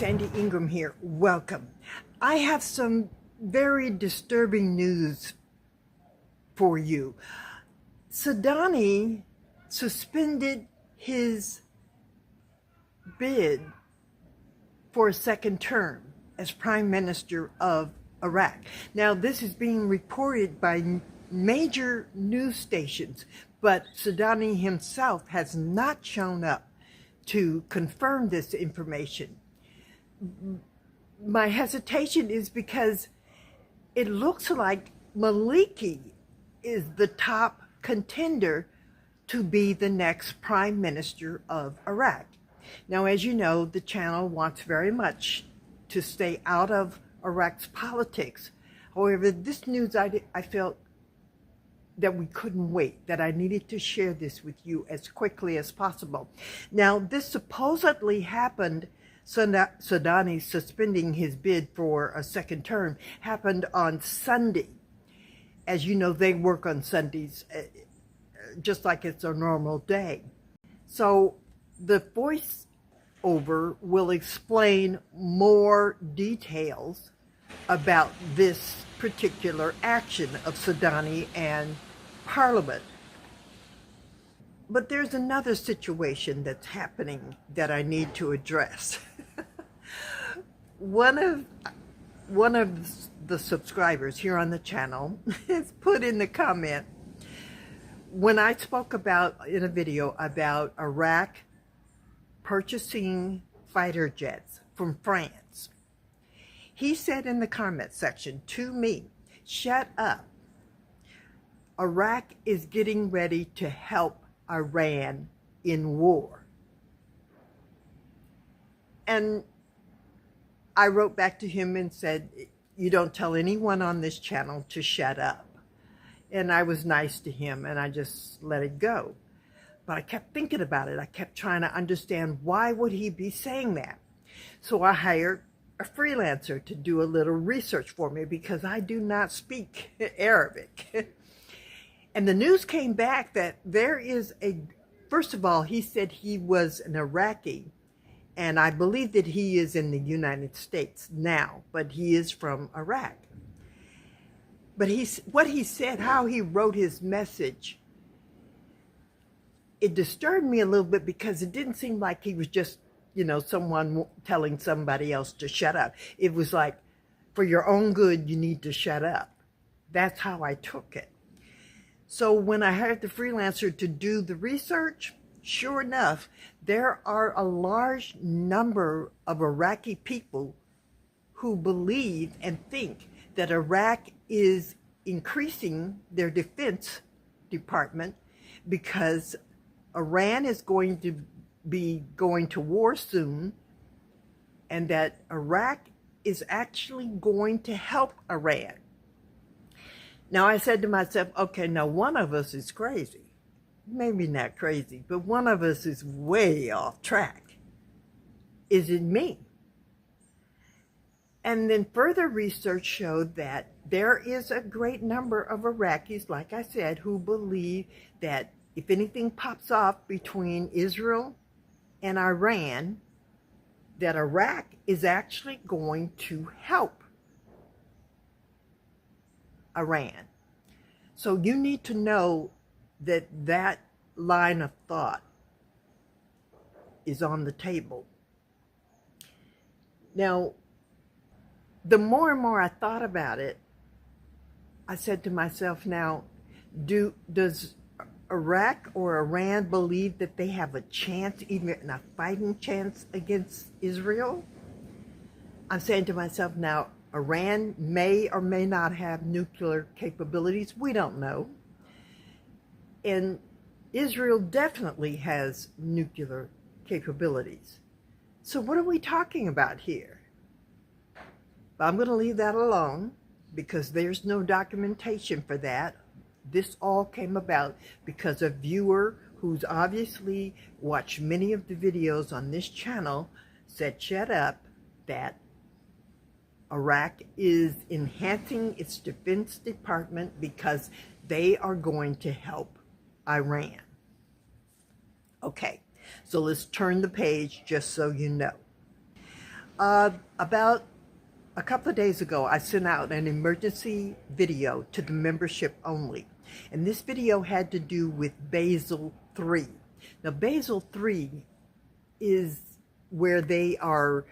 Sandy Ingram here. Welcome. I have some very disturbing news for you. Sudani suspended his bid for a second term as Prime Minister of Iraq. Now, this is being reported by major news stations, but Sudani himself has not shown up to confirm this information. My hesitation is because it looks like Maliki is the top contender to be the next Prime Minister of Iraq. Now, as you know, the channel wants very much to stay out of Iraq's politics. However, this news, I felt that we couldn't wait, that I needed to share this with you as quickly as possible. Now, this supposedly happened, Sudani suspending his bid for a second term, happened on Sunday. As you know, they work on Sundays, just like it's a normal day. So the voiceover will explain more details about this particular action of Sudani and Parliament. But there's another situation that's happening that I need to address. One of the subscribers here on the channel has put in the comment, when I spoke about in a video about Iraq purchasing fighter jets from France, he said in the comment section to me, "Shut up. Iraq is getting ready to help Iran in war." And I wrote back to him and said, "You don't tell anyone on this channel to shut up." And I was nice to him and I just let it go. But I kept thinking about it. I kept trying to understand, why would he be saying that? So I hired a freelancer to do a little research for me because I do not speak Arabic. And the news came back that there is first of all, he said he was an Iraqi, and I believe that he is in the United States now, but he is from Iraq. But what he said, how he wrote his message, it disturbed me a little bit because it didn't seem like he was just, someone telling somebody else to shut up. It was like, for your own good, you need to shut up. That's how I took it. So when I hired the freelancer to do the research, sure enough, there are a large number of Iraqi people who believe and think that Iraq is increasing their defense department because Iran is going to be going to war soon, and that Iraq is actually going to help Iran. Now, I said to myself, okay, now one of us is crazy. Maybe not crazy, but one of us is way off track. Is it me? And then further research showed that there is a great number of Iraqis, like I said, who believe that if anything pops off between Israel and Iran, that Iraq is actually going to help Iran. So you need to know that that line of thought is on the table. Now, the more and more I thought about it, I said to myself, now, does Iraq or Iran believe that they have a chance, even a fighting chance against Israel? I'm saying to myself, now, Iran may or may not have nuclear capabilities. We don't know. And Israel definitely has nuclear capabilities. So what are we talking about here? But I'm going to leave that alone because there's no documentation for that. This all came about because a viewer who's obviously watched many of the videos on this channel said, shut up, that Iraq is enhancing its defense department because they are going to help Iran. Okay, so let's turn the page just so you know. About a couple of days ago, I sent out an emergency video to the membership only. And this video had to do with Basel III. Now, Basel III is where they are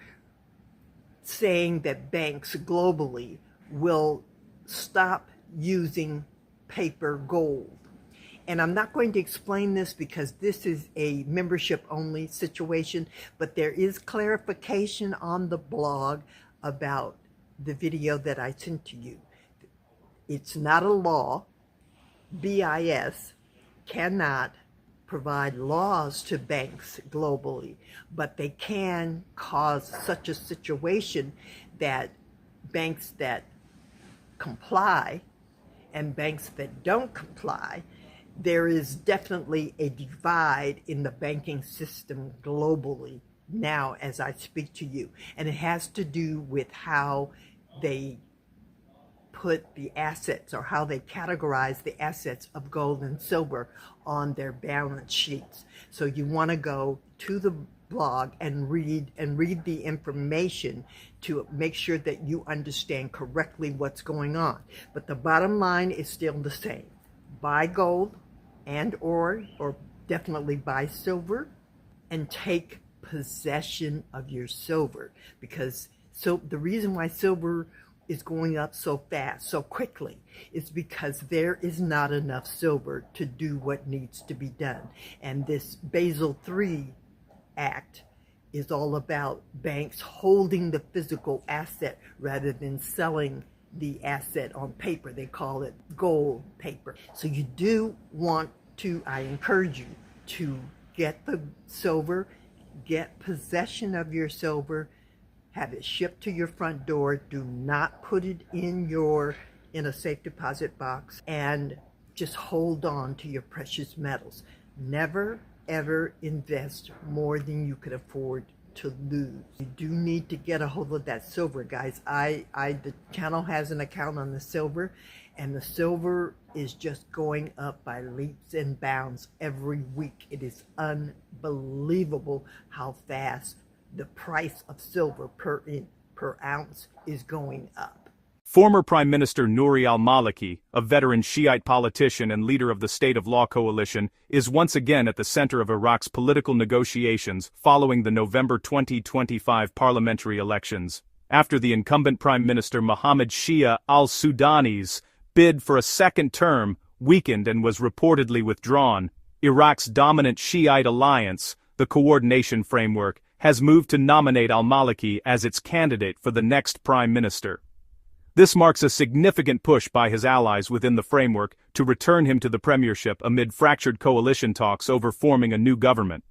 saying that banks globally will stop using paper gold. And I'm not going to explain this because this is a membership only situation, but there is clarification on the blog about the video that I sent to you. It's not a law. BIS cannot provide laws to banks globally, but they can cause such a situation that banks that comply and banks that don't comply, there is definitely a divide in the banking system globally now as I speak to you. And it has to do with how they put the assets or how they categorize the assets of gold and silver on their balance sheets. So you want to go to the blog and read the information to make sure that you understand correctly what's going on. But the bottom line is still the same. Buy gold and or definitely buy silver and take possession of your silver, because the reason why silver is going up so fast, so quickly, is because there is not enough silver to do what needs to be done. And this Basel III Act is all about banks holding the physical asset rather than selling the asset on paper. They call it gold paper. So you do want to, I encourage you to get the silver, get possession of your silver, have it shipped to your front door. Do not put it in a safe deposit box, and just hold on to your precious metals. Never ever invest more than you could afford to lose. You do need to get a hold of that silver, guys. The channel has an account on the silver, and the silver is just going up by leaps and bounds every week. It is unbelievable how fast the price of silver per ounce is going up. Former Prime Minister Nouri al-Maliki, a veteran Shiite politician and leader of the State of Law Coalition, is once again at the center of Iraq's political negotiations following the November 2025 parliamentary elections. After the incumbent Prime Minister Mohammed Shia al-Sudani's bid for a second term weakened and was reportedly withdrawn, Iraq's dominant Shiite alliance, the Coordination Framework, has moved to nominate al-Maliki as its candidate for the next prime minister. This marks a significant push by his allies within the framework to return him to the premiership amid fractured coalition talks over forming a new government.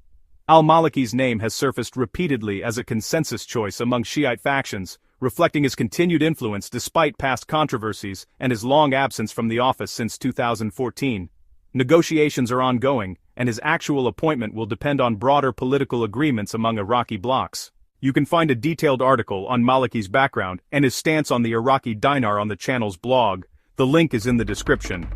Al-Maliki's name has surfaced repeatedly as a consensus choice among Shiite factions, reflecting his continued influence despite past controversies and his long absence from the office since 2014. Negotiations are ongoing, and his actual appointment will depend on broader political agreements among Iraqi blocs. You can find a detailed article on Maliki's background and his stance on the Iraqi dinar on the channel's blog. The link is in the description.